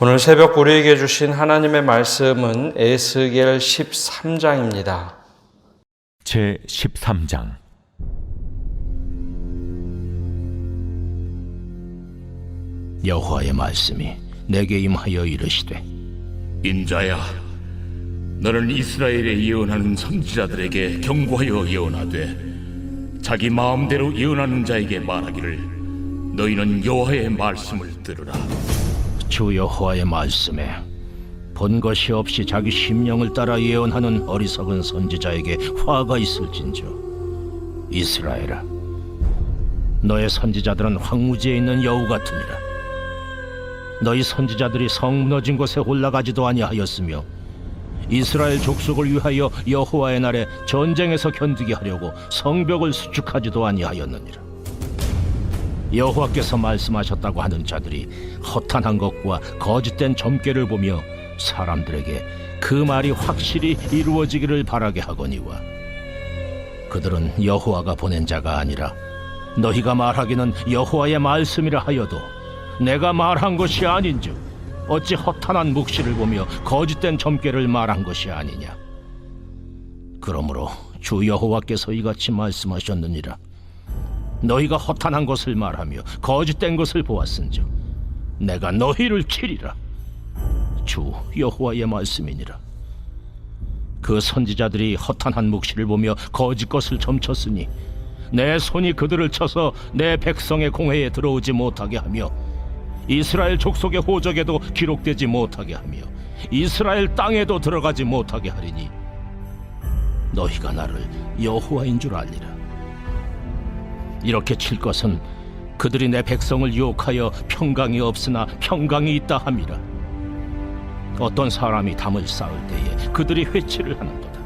오늘 새벽 우리에게 주신 하나님의 말씀은 에스겔 13장입니다. 제 13장. 여호와의 말씀이 내게 임하여 이르시되, 인자야, 너는 이스라엘에 예언하는 선지자들에게 경고하여 예언하되, 자기 마음대로 예언하는 자에게 말하기를, 너희는 여호와의 말씀을 들으라. 주 여호와의 말씀에 본 것이 없이 자기 심령을 따라 예언하는 어리석은 선지자에게 화가 있을진저. 이스라엘아, 너의 선지자들은 황무지에 있는 여우 같으니라. 너희 선지자들이 성 무너진 곳에 올라가지도 아니하였으며, 이스라엘 족속을 위하여 여호와의 날에 전쟁에서 견디게 하려고 성벽을 수축하지도 아니하였느니라. 여호와께서 말씀하셨다고 하는 자들이 허탄한 것과 거짓된 점괘를 보며 사람들에게 그 말이 확실히 이루어지기를 바라게 하거니와, 그들은 여호와가 보낸 자가 아니라 너희가 말하기는 여호와의 말씀이라 하여도 내가 말한 것이 아닌즉 어찌 허탄한 묵시를 보며 거짓된 점괘를 말한 것이 아니냐. 그러므로 주 여호와께서 이같이 말씀하셨느니라. 너희가 허탄한 것을 말하며 거짓된 것을 보았은즉 내가 너희를 치리라. 주 여호와의 말씀이니라. 그 선지자들이 허탄한 묵시를 보며 거짓 것을 점쳤으니 내 손이 그들을 쳐서 내 백성의 공회에 들어오지 못하게 하며 이스라엘 족속의 호적에도 기록되지 못하게 하며 이스라엘 땅에도 들어가지 못하게 하리니 너희가 나를 여호와인 줄 알리라. 이렇게 칠 것은 그들이 내 백성을 유혹하여 평강이 없으나 평강이 있다 함이라. 어떤 사람이 담을 쌓을 때에 그들이 회치를 하는도다.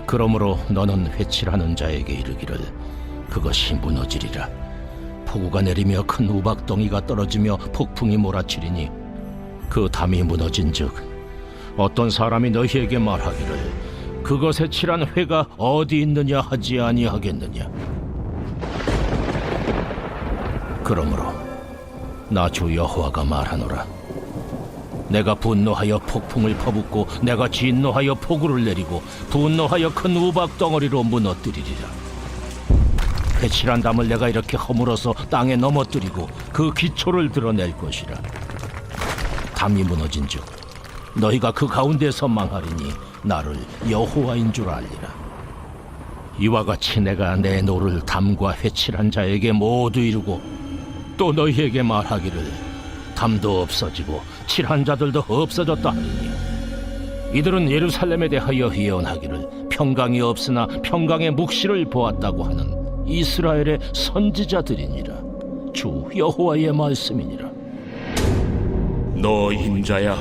그러므로 너는 회치하는 자에게 이르기를, 그것이 무너지리라. 폭우가 내리며 큰 우박덩이가 떨어지며 폭풍이 몰아치리니 그 담이 무너진즉 어떤 사람이 너희에게 말하기를, 그것에 칠한 회가 어디 있느냐 하지 아니하겠느냐. 그러므로 나 주 여호와가 말하노라. 내가 분노하여 폭풍을 퍼붓고 내가 진노하여 폭우를 내리고 분노하여 큰 우박 덩어리로 무너뜨리리라. 회칠한 담을 내가 이렇게 허물어서 땅에 넘어뜨리고 그 기초를 드러낼 것이라. 담이 무너진즉 너희가 그 가운데서 망하리니 나를 여호와인 줄 알리라. 이와 같이 내가 내 노를 담과 회칠한 자에게 모두 이루고 또 너희에게 말하기를, 담도 없어지고 칠한 자들도 없어졌다 하리니 이들은 예루살렘에 대하여 예언하기를, 평강이 없으나 평강의 묵시를 보았다고 하는 이스라엘의 선지자들이니라. 주 여호와의 말씀이니라. 너 인자야,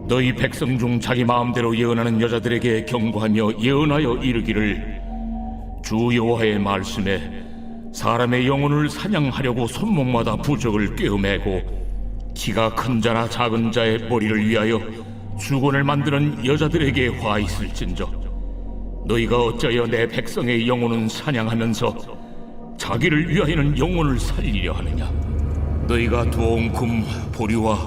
너희 백성 중 자기 마음대로 예언하는 여자들에게 경고하며 예언하여 이르기를, 주 여호와의 말씀에 사람의 영혼을 사냥하려고 손목마다 부적을 꿰어매고 키가 큰 자나 작은 자의 머리를 위하여 수건을 만드는 여자들에게 화 있을진저. 너희가 어찌하여 내 백성의 영혼은 사냥하면서 자기를 위하여는 영혼을 살리려 하느냐. 너희가 두어 금 보리와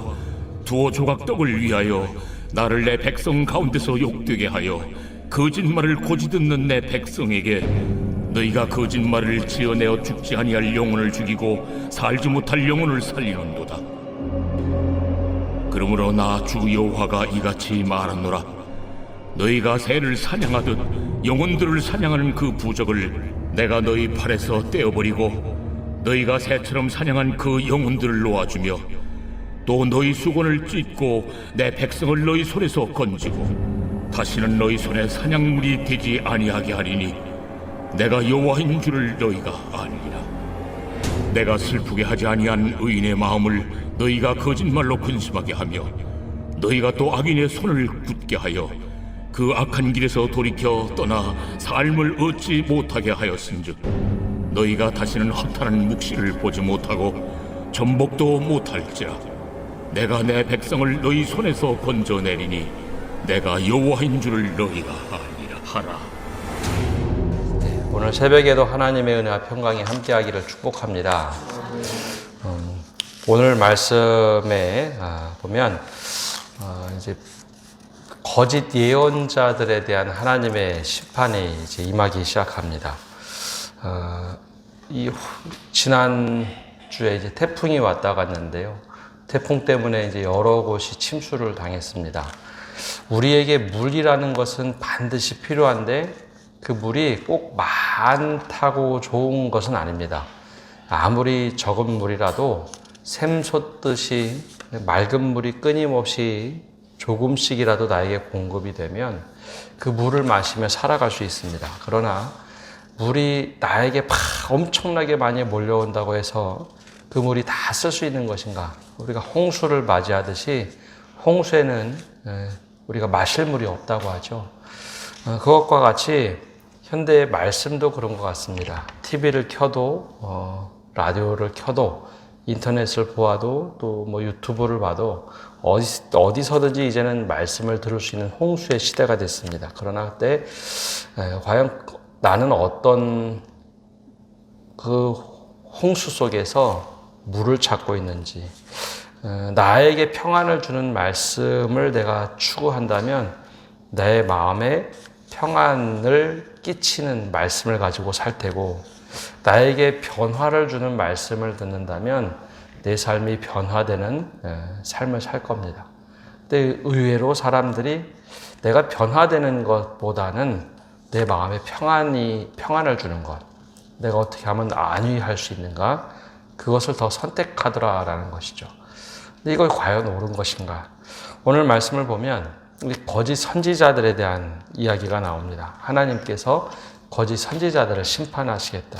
두어 조각 떡을 위하여 나를 내 백성 가운데서 욕되게 하여 거짓말을 고지 듣는 내 백성에게 너희가 거짓말을 지어내어 죽지 아니할 영혼을 죽이고 살지 못할 영혼을 살리는도다. 그러므로 나 주 여호와가 이같이 말하노라. 너희가 새를 사냥하듯 영혼들을 사냥하는 그 부적을 내가 너희 팔에서 떼어버리고 너희가 새처럼 사냥한 그 영혼들을 놓아주며 또 너희 수건을 찢고 내 백성을 너희 손에서 건지고 다시는 너희 손에 사냥물이 되지 아니하게 하리니 내가 여호와인 줄을 너희가 아니라. 내가 슬프게 하지 아니한 의인의 마음을 너희가 거짓말로 근심하게 하며 너희가 또 악인의 손을 굳게 하여 그 악한 길에서 돌이켜 떠나 삶을 얻지 못하게 하였은즉 너희가 다시는 허탄한 묵시를 보지 못하고 전복도 못할지라. 내가 내 백성을 너희 손에서 건져내리니 내가 여호와인 줄을 너희가 아니라 하라. 오늘 새벽에도 하나님의 은혜와 평강이 함께하기를 축복합니다. 오늘 말씀에 보면 이제 거짓 예언자들에 대한 하나님의 심판이 이제 임하기 시작합니다. 이 지난 주에 이제 태풍이 왔다 갔는데요. 태풍 때문에 이제 여러 곳이 침수를 당했습니다. 우리에게 물이라는 것은 반드시 필요한데 그 물이 꼭 많다고 좋은 것은 아닙니다. 아무리 적은 물이라도 샘솟듯이 맑은 물이 끊임없이 조금씩이라도 나에게 공급이 되면 그 물을 마시며 살아갈 수 있습니다. 그러나 물이 나에게 엄청나게 많이 몰려온다고 해서 그 물이 다 쓸 수 있는 것인가? 우리가 홍수를 맞이하듯이 홍수에는 우리가 마실 물이 없다고 하죠. 그것과 같이 현대의 말씀도 그런 것 같습니다. TV를 켜도 라디오를 켜도 인터넷을 보아도 또 뭐 유튜브를 봐도 어디서든지 이제는 말씀을 들을 수 있는 홍수의 시대가 됐습니다. 그러나 그때 과연 나는 어떤 그 홍수 속에서 물을 찾고 있는지, 나에게 평안을 주는 말씀을 내가 추구한다면 내 마음에 평안을 끼치는 말씀을 가지고 살 테고, 나에게 변화를 주는 말씀을 듣는다면 내 삶이 변화되는 삶을 살 겁니다. 근데 의외로 사람들이 내가 변화되는 것보다는 내 마음에 평안을 주는 것, 내가 어떻게 하면 안위할 수 있는가, 그것을 더 선택하더라라는 것이죠. 근데 이걸 과연 옳은 것인가? 오늘 말씀을 보면 거짓 선지자들에 대한 이야기가 나옵니다. 하나님께서 거짓 선지자들을 심판하시겠다.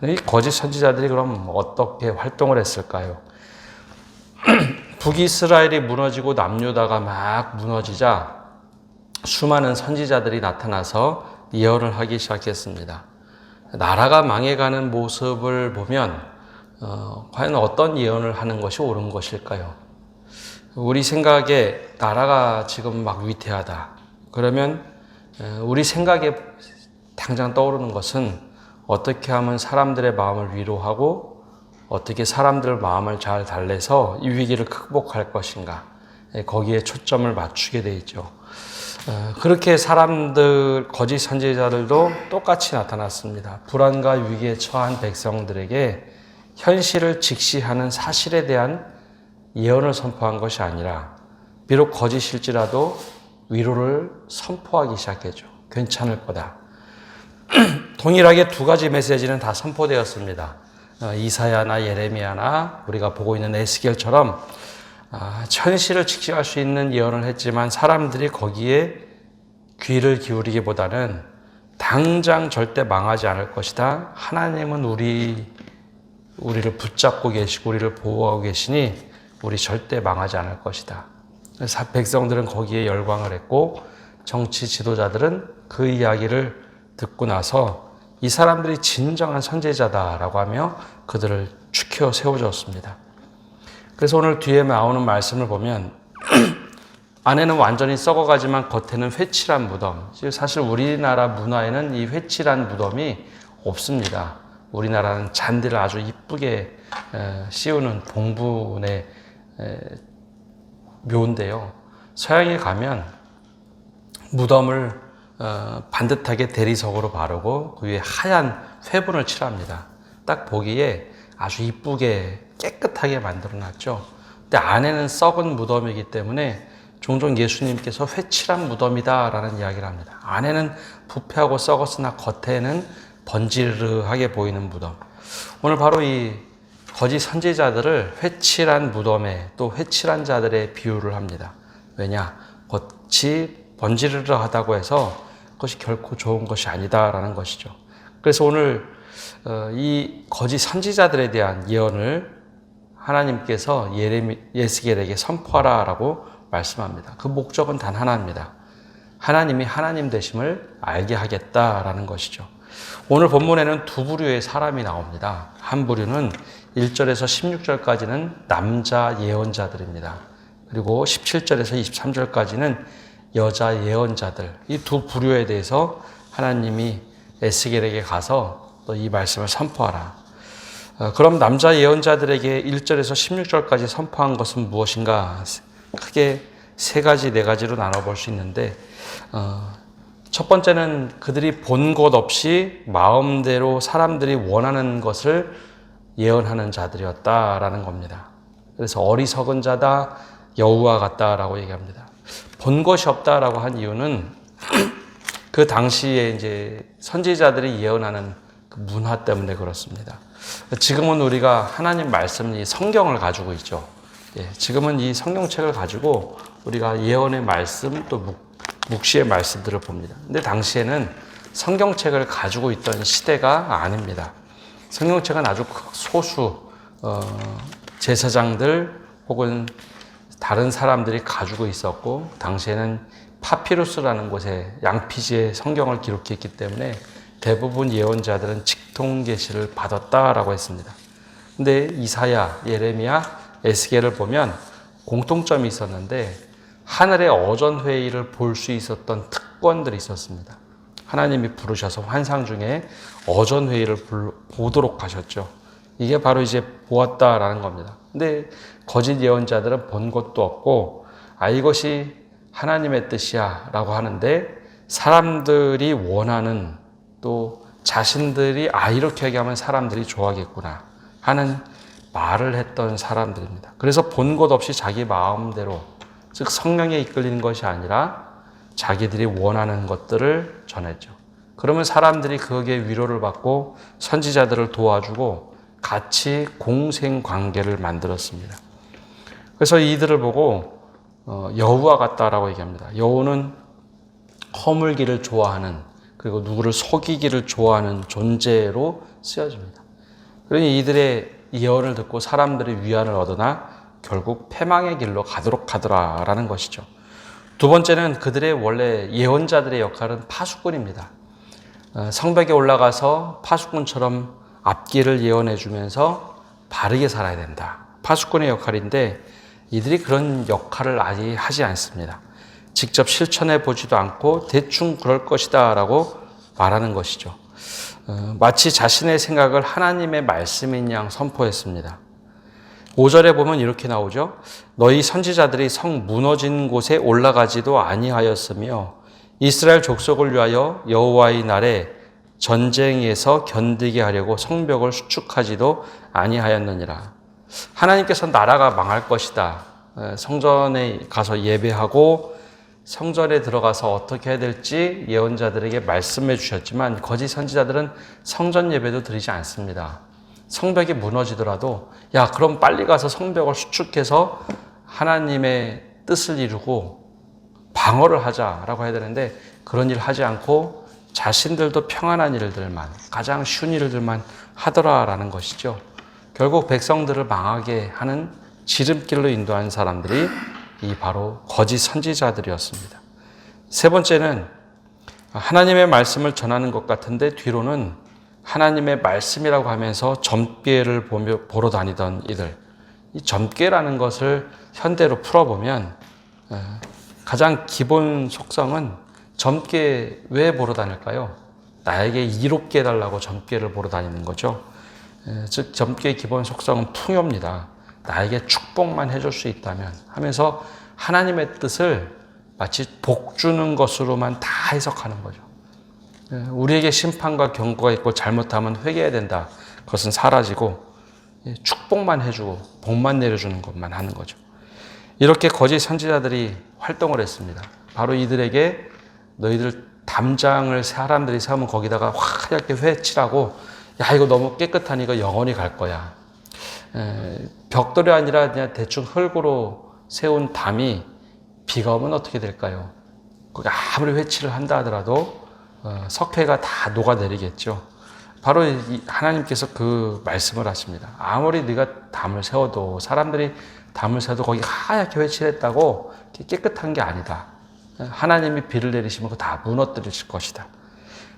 이 거짓 선지자들이 그럼 어떻게 활동을 했을까요? 북이스라엘이 무너지고 남유다가 막 무너지자 수많은 선지자들이 나타나서 예언을 하기 시작했습니다. 나라가 망해가는 모습을 보면 과연 어떤 예언을 하는 것이 옳은 것일까요? 우리 생각에 나라가 지금 막 위태하다. 그러면 우리 생각에 당장 떠오르는 것은 어떻게 하면 사람들의 마음을 위로하고 어떻게 사람들 마음을 잘 달래서 이 위기를 극복할 것인가, 거기에 초점을 맞추게 돼 있죠. 그렇게 거짓 선지자들도 똑같이 나타났습니다. 불안과 위기에 처한 백성들에게 현실을 직시하는 사실에 대한 예언을 선포한 것이 아니라 비록 거짓일지라도 위로를 선포하기 시작했죠. 괜찮을 거다. 동일하게 두 가지 메시지는 다 선포되었습니다. 이사야나 예레미야나 우리가 보고 있는 에스겔처럼 현실을 직시할 수 있는 예언을 했지만 사람들이 거기에 귀를 기울이기보다는 당장 절대 망하지 않을 것이다. 하나님은 우리를 붙잡고 계시고 우리를 보호하고 계시니 우리 절대 망하지 않을 것이다. 그래서 백성들은 거기에 열광을 했고 정치 지도자들은 그 이야기를 듣고 나서 이 사람들이 진정한 선지자다라고 하며 그들을 추켜 세워줬습니다. 그래서 오늘 뒤에 나오는 말씀을 보면 안에는 완전히 썩어가지만 겉에는 회칠한 무덤. 사실 우리나라 문화에는 이 회칠한 무덤이 없습니다. 우리나라는 잔디를 아주 이쁘게 씌우는 봉분의 묘인데요. 서양에 가면 무덤을 반듯하게 대리석으로 바르고 그 위에 하얀 회분을 칠합니다. 딱 보기에 아주 이쁘게 깨끗하게 만들어놨죠. 근데 안에는 썩은 무덤이기 때문에 종종 예수님께서 회칠한 무덤이다라는 이야기를 합니다. 안에는 부패하고 썩었으나 겉에는 번지르르하게 보이는 무덤. 오늘 바로 이 거짓 선지자들을 회칠한 무덤에 또 회칠한 자들의 비유를 합니다. 왜냐? 겉이 번지르르하다고 해서 그것이 결코 좋은 것이 아니다라는 것이죠. 그래서 오늘 이 거짓 선지자들에 대한 예언을 하나님께서 에스겔에게 선포하라라고 말씀합니다. 그 목적은 단 하나입니다. 하나님이 하나님 되심을 알게 하겠다라는 것이죠. 오늘 본문에는 두 부류의 사람이 나옵니다. 한 부류는 1절에서 16절까지는 남자 예언자들입니다. 그리고 17절에서 23절까지는 여자 예언자들, 이 두 부류에 대해서 하나님이 에스겔에게 가서 또 이 말씀을 선포하라. 그럼 남자 예언자들에게 1절에서 16절까지 선포한 것은 무엇인가? 크게 세 가지, 네 가지로 나눠볼 수 있는데, 첫 번째는 그들이 본 것 없이 마음대로 사람들이 원하는 것을 예언하는 자들이었다라는 겁니다. 그래서 어리석은 자다, 여우와 같다라고 얘기합니다. 본 것이 없다라고 한 이유는 그 당시에 이제 선지자들이 예언하는 그 문화 때문에 그렇습니다. 지금은 우리가 하나님 말씀, 이 성경을 가지고 있죠. 지금은 이 성경책을 가지고 우리가 예언의 말씀 또 묵시의 말씀들을 봅니다. 근데 당시에는 성경책을 가지고 있던 시대가 아닙니다. 성경책은 아주 소수 제사장들 혹은 다른 사람들이 가지고 있었고, 당시에는 파피루스라는 곳에 양피지에 성경을 기록했기 때문에 대부분 예언자들은 직통 계시를 받았다라고 했습니다. 근데 이사야, 예레미야, 에스겔을 보면 공통점이 있었는데 하늘의 어전 회의를 볼 수 있었던 특권들이 있었습니다. 하나님이 부르셔서 환상 중에 어전 회의를 보도록 하셨죠. 이게 바로 이제 보았다라는 겁니다. 근데 거짓 예언자들은 본 것도 없고, 이것이 하나님의 뜻이야 라고 하는데, 사람들이 원하는, 또 자신들이 이렇게 얘기하면 사람들이 좋아하겠구나 하는 말을 했던 사람들입니다. 그래서 본 것 없이 자기 마음대로, 즉 성령에 이끌리는 것이 아니라 자기들이 원하는 것들을 전했죠. 그러면 사람들이 거기에 위로를 받고 선지자들을 도와주고 같이 공생 관계를 만들었습니다. 그래서 이들을 보고 여우와 같다라고 얘기합니다. 여우는 허물기를 좋아하는, 그리고 누구를 속이기를 좋아하는 존재로 쓰여집니다. 그러니 이들의 예언을 듣고 사람들이 위안을 얻으나 결국 패망의 길로 가도록 하더라라는 것이죠. 두 번째는 그들의 원래 예언자들의 역할은 파수꾼입니다. 성벽에 올라가서 파수꾼처럼 앞길을 예언해 주면서 바르게 살아야 된다. 파수꾼의 역할인데 이들이 그런 역할을 아예 하지 않습니다. 직접 실천해 보지도 않고 대충 그럴 것이다 라고 말하는 것이죠. 마치 자신의 생각을 하나님의 말씀인 양 선포했습니다. 5절에 보면 이렇게 나오죠. 너희 선지자들이 성 무너진 곳에 올라가지도 아니하였으며 이스라엘 족속을 위하여 여호와의 날에 전쟁에서 견디게 하려고 성벽을 수축하지도 아니하였느니라. 하나님께서 나라가 망할 것이다. 성전에 가서 예배하고 성전에 들어가서 어떻게 해야 될지 예언자들에게 말씀해 주셨지만 거짓 선지자들은 성전 예배도 드리지 않습니다. 성벽이 무너지더라도 야 그럼 빨리 가서 성벽을 수축해서 하나님의 뜻을 이루고 방어를 하자라고 해야 되는데 그런 일 하지 않고 자신들도 평안한 일들만, 가장 쉬운 일들만 하더라라는 것이죠. 결국 백성들을 망하게 하는 지름길로 인도한 사람들이 이 바로 거짓 선지자들이었습니다. 세 번째는 하나님의 말씀을 전하는 것 같은데 뒤로는 하나님의 말씀이라고 하면서 점괘를 보러 다니던 이들. 이 점괘라는 것을 현대로 풀어보면 가장 기본 속성은 점괘 왜 보러 다닐까요? 나에게 이롭게 해달라고 점괘를 보러 다니는 거죠. 즉 점괘의 기본 속성은 풍요입니다. 나에게 축복만 해줄 수 있다면 하면서 하나님의 뜻을 마치 복 주는 것으로만 다 해석하는 거죠. 우리에게 심판과 경고가 있고 잘못하면 회개해야 된다. 그것은 사라지고 축복만 해주고 복만 내려주는 것만 하는 거죠. 이렇게 거짓 선지자들이 활동을 했습니다. 바로 이들에게 너희들 담장을 사람들이 세우면 거기다가 하얗게 회칠하고 야 이거 너무 깨끗하니 이거 영원히 갈 거야. 벽돌이 아니라 그냥 대충 흙으로 세운 담이 비가 오면 어떻게 될까요? 거기 아무리 회칠을 한다 하더라도 석회가 다 녹아내리겠죠. 바로 하나님께서 그 말씀을 하십니다. 아무리 네가 담을 세워도 사람들이 담을 세워도 거기 하얗게 회칠했다고 깨끗한 게 아니다. 하나님이 비를 내리시면 그거 다 무너뜨리실 것이다.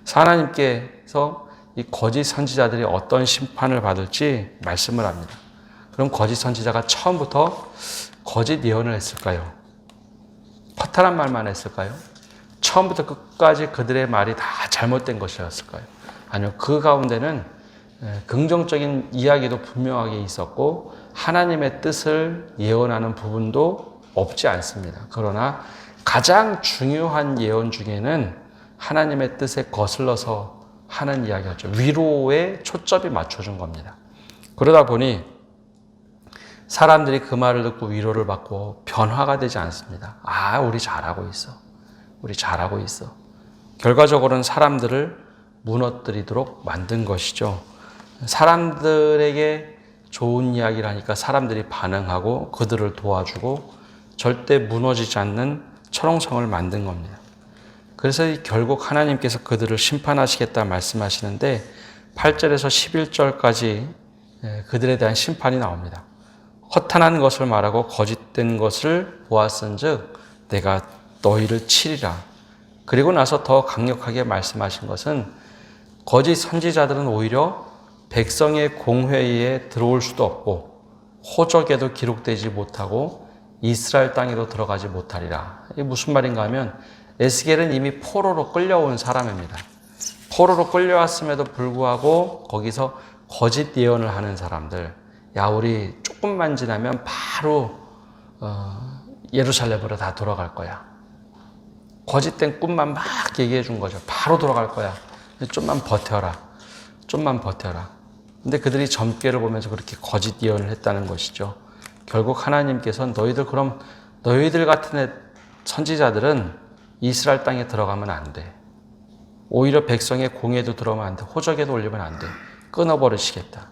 그래서 하나님께서 이 거짓 선지자들이 어떤 심판을 받을지 말씀을 합니다. 그럼 거짓 선지자가 처음부터 거짓 예언을 했을까요? 허탈한 말만 했을까요? 처음부터 끝까지 그들의 말이 다 잘못된 것이었을까요? 아니요, 그 가운데는 긍정적인 이야기도 분명하게 있었고 하나님의 뜻을 예언하는 부분도 없지 않습니다. 그러나 가장 중요한 예언 중에는 하나님의 뜻에 거슬러서 하는 이야기였죠. 위로에 초점이 맞춰준 겁니다. 그러다 보니 사람들이 그 말을 듣고 위로를 받고 변화가 되지 않습니다. 아, 우리 잘하고 있어. 우리 잘하고 있어. 결과적으로는 사람들을 무너뜨리도록 만든 것이죠. 사람들에게 좋은 이야기를 하니까 사람들이 반응하고 그들을 도와주고 절대 무너지지 않는 철옹성을 만든 겁니다. 그래서 결국 하나님께서 그들을 심판하시겠다 말씀하시는데 8절에서 11절까지 그들에 대한 심판이 나옵니다. 허탄한 것을 말하고 거짓된 것을 보았은즉 내가 너희를 치리라. 그리고 나서 더 강력하게 말씀하신 것은 거짓 선지자들은 오히려 백성의 공회에 들어올 수도 없고 호적에도 기록되지 못하고 이스라엘 땅에도 들어가지 못하리라. 이게 무슨 말인가 하면 에스겔은 이미 포로로 끌려온 사람입니다. 포로로 끌려왔음에도 불구하고 거기서 거짓 예언을 하는 사람들, 야, 우리 조금만 지나면 바로 예루살렘으로 다 돌아갈 거야. 거짓된 꿈만 막 얘기해 준 거죠. 바로 돌아갈 거야. 좀만 버텨라. 좀만 버텨라. 근데 그들이 점괘를 보면서 그렇게 거짓 예언을 했다는 것이죠. 결국 하나님께서는 너희들 같은 선지자들은 이스라엘 땅에 들어가면 안 돼. 오히려 백성의 공회도 들어오면 안 돼. 호적에도 올리면 안 돼. 끊어버리시겠다.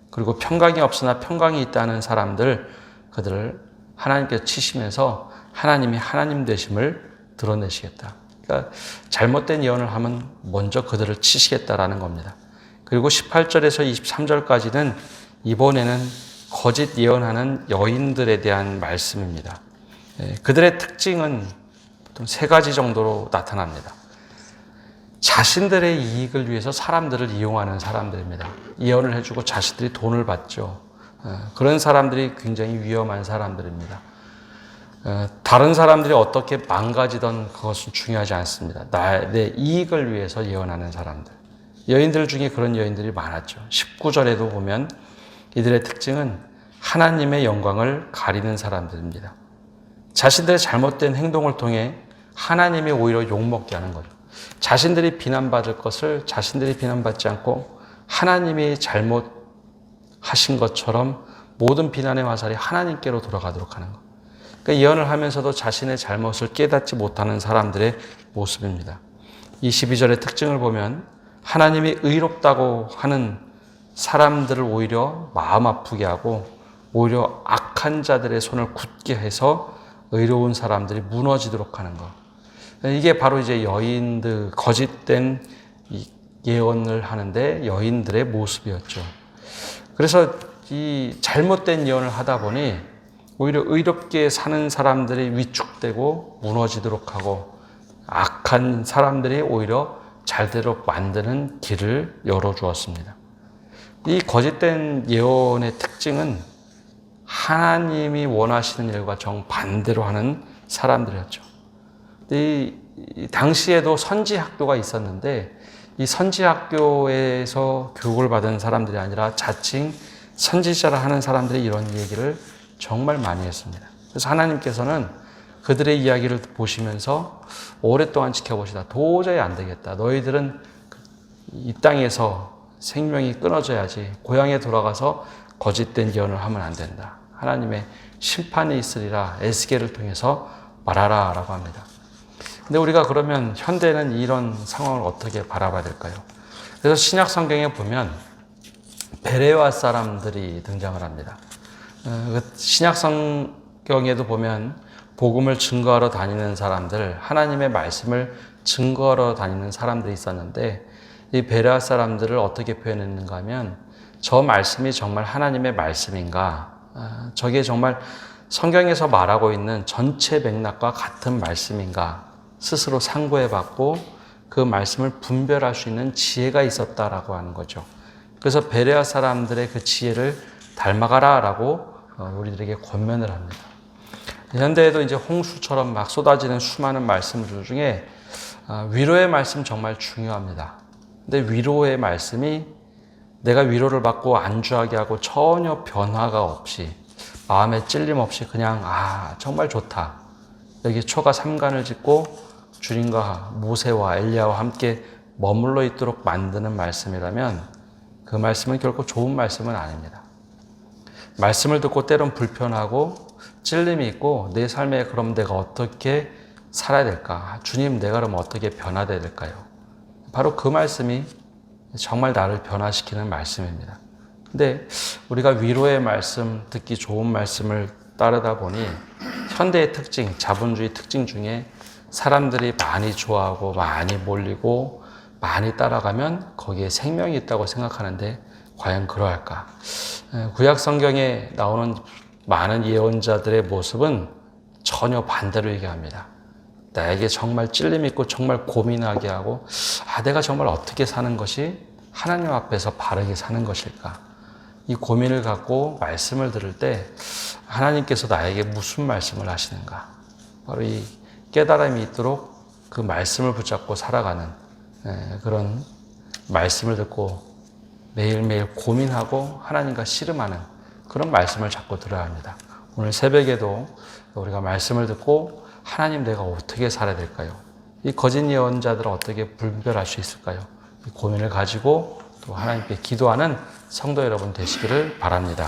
그리고 평강이 없으나 평강이 있다는 사람들, 그들을 하나님께서 치시면서 하나님이 하나님 되심을 드러내시겠다. 그러니까 잘못된 예언을 하면 먼저 그들을 치시겠다라는 겁니다. 그리고 18절에서 23절까지는 이번에는 거짓 예언하는 여인들에 대한 말씀입니다. 그들의 특징은 보통 세 가지 정도로 나타납니다. 자신들의 이익을 위해서 사람들을 이용하는 사람들입니다. 예언을 해주고 자신들이 돈을 받죠. 그런 사람들이 굉장히 위험한 사람들입니다. 다른 사람들이 어떻게 망가지던 그것은 중요하지 않습니다. 내 이익을 위해서 예언하는 사람들. 여인들 중에 그런 여인들이 많았죠. 19절에도 보면 이들의 특징은 하나님의 영광을 가리는 사람들입니다. 자신들의 잘못된 행동을 통해 하나님이 오히려 욕먹게 하는 거죠. 자신들이 비난받을 것을 자신들이 비난받지 않고 하나님이 잘못하신 것처럼 모든 비난의 화살이 하나님께로 돌아가도록 하는 것. 그러니까 예언을 하면서도 자신의 잘못을 깨닫지 못하는 사람들의 모습입니다. 22절의 특징을 보면 하나님이 의롭다고 하는 사람들을 오히려 마음 아프게 하고 오히려 악한 자들의 손을 굳게 해서 의로운 사람들이 무너지도록 하는 것. 이게 바로 이제 여인들, 거짓된 예언을 하는데 여인들의 모습이었죠. 그래서 이 잘못된 예언을 하다 보니 오히려 의롭게 사는 사람들이 위축되고 무너지도록 하고 악한 사람들이 오히려 잘되도록 만드는 길을 열어주었습니다. 이 거짓된 예언의 특징은 하나님이 원하시는 일과 정반대로 하는 사람들이었죠. 이 당시에도 선지학교가 있었는데 이 선지학교에서 교육을 받은 사람들이 아니라 자칭 선지자라 하는 사람들이 이런 얘기를 정말 많이 했습니다. 그래서 하나님께서는 그들의 이야기를 보시면서 오랫동안 지켜보시다 도저히 안 되겠다. 너희들은 이 땅에서 생명이 끊어져야지 고향에 돌아가서 거짓된 예언을 하면 안 된다. 하나님의 심판이 있으리라 에스겔을 통해서 말하라 라고 합니다. 근데 우리가 그러면 현대는 이런 상황을 어떻게 바라봐야 될까요? 그래서 신약 성경에 보면 베레와 사람들이 등장을 합니다. 신약 성경에도 보면 복음을 증거하러 다니는 사람들, 하나님의 말씀을 증거하러 다니는 사람들이 있었는데 이 베레아 사람들을 어떻게 표현했는가 하면 저 말씀이 정말 하나님의 말씀인가? 저게 정말 성경에서 말하고 있는 전체 맥락과 같은 말씀인가? 스스로 상고해봤고 그 말씀을 분별할 수 있는 지혜가 있었다라고 하는 거죠. 그래서 베레아 사람들의 그 지혜를 닮아가라라고 우리들에게 권면을 합니다. 현대에도 이제 홍수처럼 막 쏟아지는 수많은 말씀들 중에 위로의 말씀 정말 중요합니다. 근데 위로의 말씀이 내가 위로를 받고 안주하게 하고 전혀 변화가 없이 마음에 찔림 없이 그냥 정말 좋다. 여기 초가 삼간을 짓고 주님과 모세와 엘리야와 함께 머물러 있도록 만드는 말씀이라면 그 말씀은 결코 좋은 말씀은 아닙니다. 말씀을 듣고 때론 불편하고 찔림이 있고 내 삶에 그럼 내가 어떻게 살아야 될까? 주님, 내가 그럼 어떻게 변화돼야 될까요? 바로 그 말씀이 정말 나를 변화시키는 말씀입니다. 근데 우리가 위로의 말씀, 듣기 좋은 말씀을 따르다 보니 현대의 특징, 자본주의 특징 중에 사람들이 많이 좋아하고 많이 몰리고 많이 따라가면 거기에 생명이 있다고 생각하는데 과연 그러할까? 구약 성경에 나오는 많은 예언자들의 모습은 전혀 반대로 얘기합니다. 나에게 정말 찔림 있고 정말 고민하게 하고 내가 정말 어떻게 사는 것이 하나님 앞에서 바르게 사는 것일까? 이 고민을 갖고 말씀을 들을 때 하나님께서 나에게 무슨 말씀을 하시는가? 바로 이 깨달음이 있도록 그 말씀을 붙잡고 살아가는 그런 말씀을 듣고 매일매일 고민하고 하나님과 씨름하는 그런 말씀을 자꾸 들어야 합니다. 오늘 새벽에도 우리가 말씀을 듣고 하나님, 내가 어떻게 살아야 될까요? 이 거짓 예언자들은 어떻게 분별할 수 있을까요? 이 고민을 가지고 또 하나님께 기도하는 성도 여러분 되시기를 바랍니다.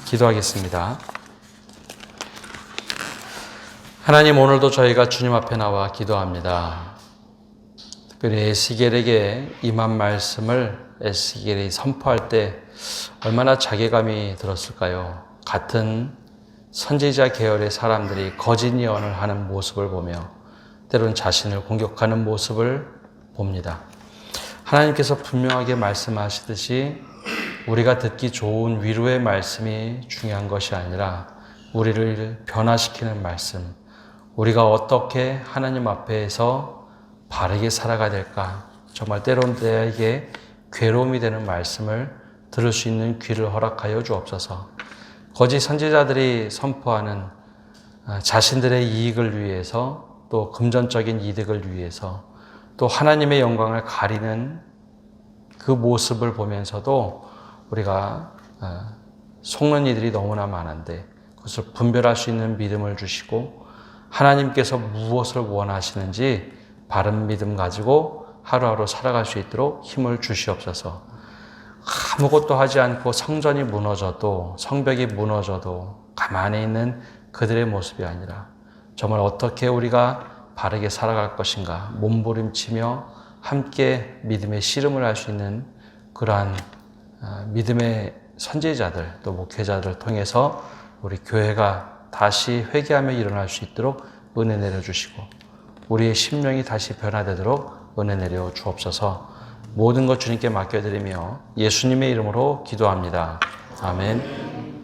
기도하겠습니다. 하나님, 오늘도 저희가 주님 앞에 나와 기도합니다. 특별히 에스겔에게 임한 말씀을 에스겔이 선포할 때 얼마나 자괴감이 들었을까요? 같은 선지자 계열의 사람들이 거짓 예언을 하는 모습을 보며 때로는 자신을 공격하는 모습을 봅니다. 하나님께서 분명하게 말씀하시듯이 우리가 듣기 좋은 위로의 말씀이 중요한 것이 아니라 우리를 변화시키는 말씀, 우리가 어떻게 하나님 앞에서 바르게 살아가야 될까? 정말 때로는 내게 괴로움이 되는 말씀을 들을 수 있는 귀를 허락하여 주옵소서. 거짓 선지자들이 선포하는 자신들의 이익을 위해서 또 금전적인 이득을 위해서 또 하나님의 영광을 가리는 그 모습을 보면서도 우리가 속는 이들이 너무나 많은데 그것을 분별할 수 있는 믿음을 주시고 하나님께서 무엇을 원하시는지 바른 믿음 가지고 하루하루 살아갈 수 있도록 힘을 주시옵소서. 아무것도 하지 않고 성전이 무너져도 성벽이 무너져도 가만히 있는 그들의 모습이 아니라 정말 어떻게 우리가 바르게 살아갈 것인가 몸부림치며 함께 믿음의 씨름을 할 수 있는 그러한 믿음의 선지자들 또 목회자들을 통해서 우리 교회가 다시 회개하며 일어날 수 있도록 은혜 내려주시고 우리의 심령이 다시 변화되도록 은혜 내려 주옵소서. 모든 것 주님께 맡겨드리며 예수님의 이름으로 기도합니다. 아멘.